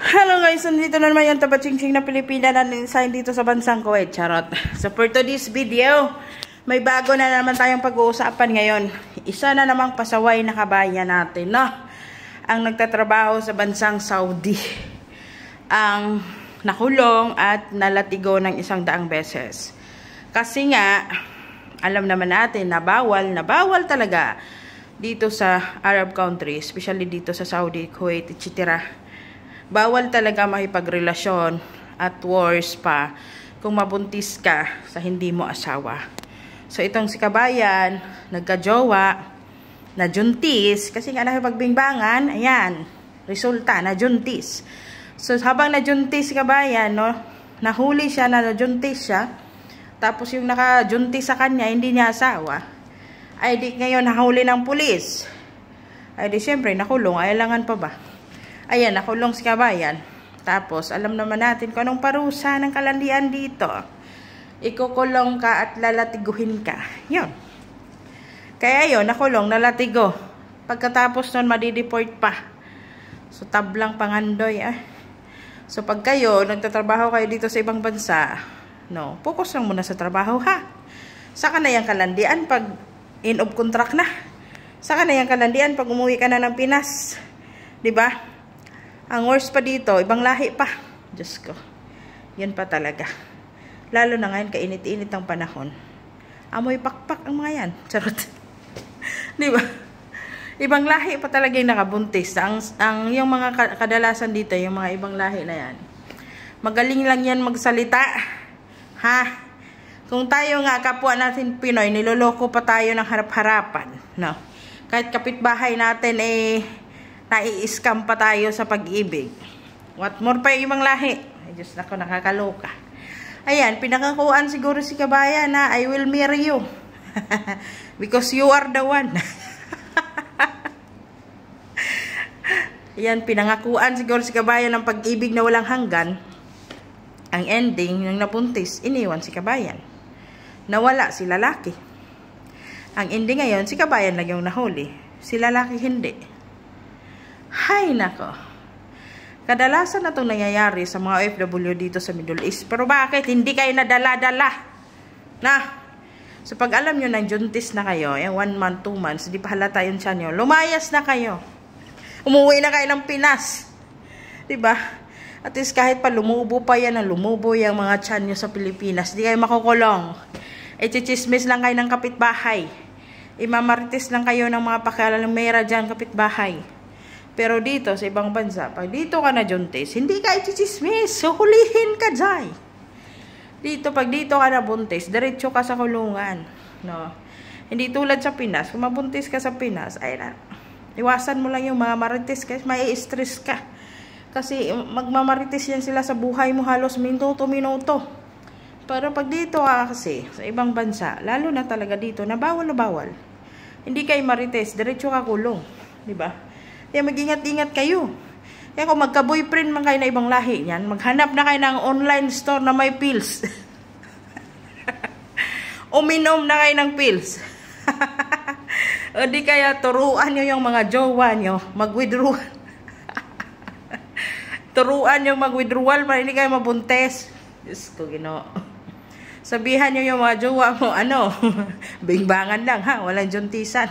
Hello guys, nandito na naman yung tabatsing-tsing na Pilipina na design dito sa bansang Kuwait. Charot. So for today's video, may bago na naman tayong pag-uusapan ngayon. Isa na namang pasaway na kabayan natin, no? Ang nagtatrabaho sa bansang Saudi. Ang nakulong at nalatigo ng 100 beses. Kasi nga, alam naman natin na bawal talaga dito sa Arab countries, especially dito sa Saudi, Kuwait, etc. Bawal talaga makipagrelasyon at worse pa kung mabuntis ka sa hindi mo asawa. So itong si kabayan, nagka-jowa, najuntis, kasi nga nakipagbingbangan, ayan, resulta, najuntis. So habang najuntis si kabayan, no, nahuli siya na najuntis siya, tapos yung nakajuntis sa kanya, hindi niya asawa, ay di ngayon nahuli ng pulis. Ay di syempre, nakulong, ay langan pa ba? Ayan, nakulong si kabayan. Tapos, alam naman natin kung anong parusa ng kalandian dito. Ikukulong ka at lalatiguhin ka. Yun. Kaya yun, nakulong, nalatigo. Pagkatapos nun, madideport pa. So, tablang pangandoy. So, pag kayo, nagtatrabaho kayo dito sa ibang bansa, no, focus lang muna sa trabaho, ha? Saka na yung kalandian pag in of contract na. Saka na yung kalandian pag umuwi ka na ng Pinas. Diba? Ang worst pa dito, ibang lahi pa. Diyos ko. Yan pa talaga. Lalo na ngayon, kainit-init ang panahon. Amoy pakpak ang mga yan. Charot. Di ba? Ibang lahi pa talaga yung nakabuntis. Yung mga kadalasan dito, yung mga ibang lahi na yan. Magaling lang yan magsalita. Ha? Kung tayo nga, kapwa natin Pinoy, niloloko pa tayo ng harap-harapan. No? Kahit kapitbahay natin, nai-scam pa tayo sa pag-ibig. What more pa yung ibang lahi? Ay, Diyos nako, nakakaloka. Ayan, pinakakuan siguro si kabayan na I will marry you. Because you are the one. Ayan, pinangakuan siguro si kabayan ng pag-ibig na walang hanggan. Ang ending, yung napuntis, iniwan si kabayan. Nawala si lalaki. Ang ending ngayon, si kabayan lang yung nahuli. Si lalaki hindi. Hay nako. Kadalasan na itong nangyayari sa mga OFW dito sa Middle East. Pero bakit hindi kayo nadala-dala? Na? So pag alam nyo ng juntis na kayo, yung 1 month, 2 months, di pa halata yung tiyan nyo, lumayas na kayo. Umuwi na kayo ng Pinas. Diba? At least kahit pa lumubo pa yan, lumubo yung mga tiyan nyo sa Pilipinas, di kayo makukulong. Chichismis lang kayo ng kapitbahay. Imamarites lang kayo ng mga pakialamera dyan kapitbahay. Pero dito, sa ibang bansa, pag dito ka na juntis, hindi ka i-chismis. So, hulihin ka dyan. Dito, pag dito ka na buntis, diretso ka sa kulungan. No? Hindi tulad sa Pinas. Kung mabuntis ka sa Pinas, ay na, iwasan mo lang yung mga marites kasi may stress ka. Kasi magmamarites yan sila sa buhay mo halos minuto-minuto. Pero pag dito ka kasi, sa ibang bansa, lalo na talaga dito, na bawal. Hindi kayo marites, diretso ka kulong. Diba? Kaya mag-ingat-ingat kayo. Kaya kung magka-boyfriend man kayo na ibang lahi yan, maghanap na kayo ng online store na may pills. Uminom na kayo ng pills. O di kaya turuan nyo yung mga jowa nyo, mag-withdrawal. Turuan nyo mag-withdrawal para hindi kayo mabuntes. Diyos ko, Ginoo. Sabihan nyo yung mga jowa mo, bingbangan lang ha, walang juntisan.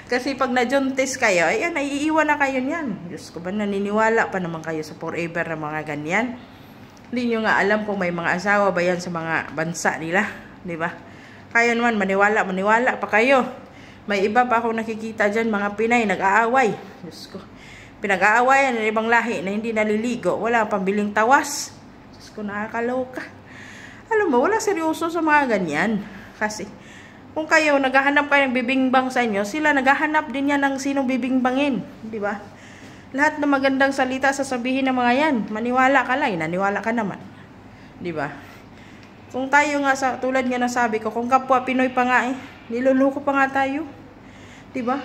Kasi pag na-juntis kayo, ayan, naiiwan na kayo niyan. Diyos ko ba, naniniwala pa naman kayo sa forever na mga ganyan. Hindi nyo nga alam kung may mga asawa ba yan sa mga bansa nila. Diba? Kaya naman, maniwala pa kayo. May iba pa akong nakikita dyan, mga Pinay, nag-aaway. Diyos ko, pinag-aawayan ng ibang lahi na hindi naliligo. Wala pambiling tawas. Diyos ko, nakakaloka. Alam mo, wala seryoso sa mga ganyan. Kasi, kung kayo, naghahanap kayo ng bibingbang sa inyo, sila naghahanap din yan ng sinong bibingbangin. Diba? Lahat ng magandang salita sasabihin ng mga yan. Maniwala ka lang, naniwala ka naman. Diba? Kung tayo nga, tulad nga nasabi ko, kung kapwa Pinoy pa nga niluluko pa nga tayo. Diba?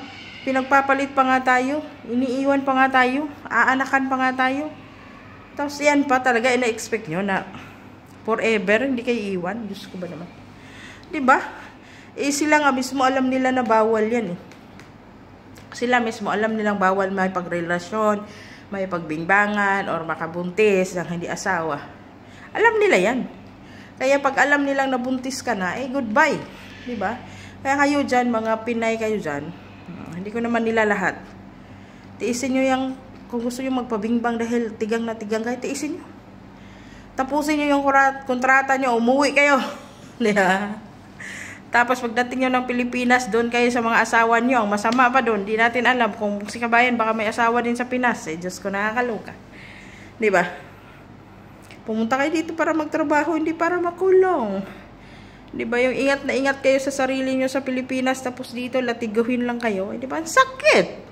Pinagpapalit pa nga tayo. Iniiwan pa nga tayo. Aanakan pa nga tayo. Tapos yan pa talaga, ina-expect nyo na forever, hindi kayo iwan. Diyos ko ba naman? Diba? Sila nga mismo alam nila na bawal yan. Sila mismo alam nilang bawal may pagrelasyon, may pagbingbangan or makabuntis ng hindi asawa. Alam nila yan. Kaya pag alam nilang nabuntis ka na, goodbye. Diba? Kaya kayo dyan, mga Pinay kayo dyan, hindi ko naman nila lahat. Tiisin nyo yung, kung gusto nyo magpabingbang dahil tigang na tigang kayo, tiisin nyo. Tapusin nyo yung kontrata nyo, umuwi kayo. Diba? Tapos pagdating nyo ng Pilipinas, doon kayo sa mga asawa nyo. Ang masama pa doon, di natin alam kung si kabayan baka may asawa din sa Pinas. Diyos ko, nakakaloka. Diba? Pumunta kayo dito para magtrabaho, hindi para makulong. Diba? Yung ingat na ingat kayo sa sarili nyo sa Pilipinas, tapos dito latiguhin lang kayo. Diba? Ang sakit!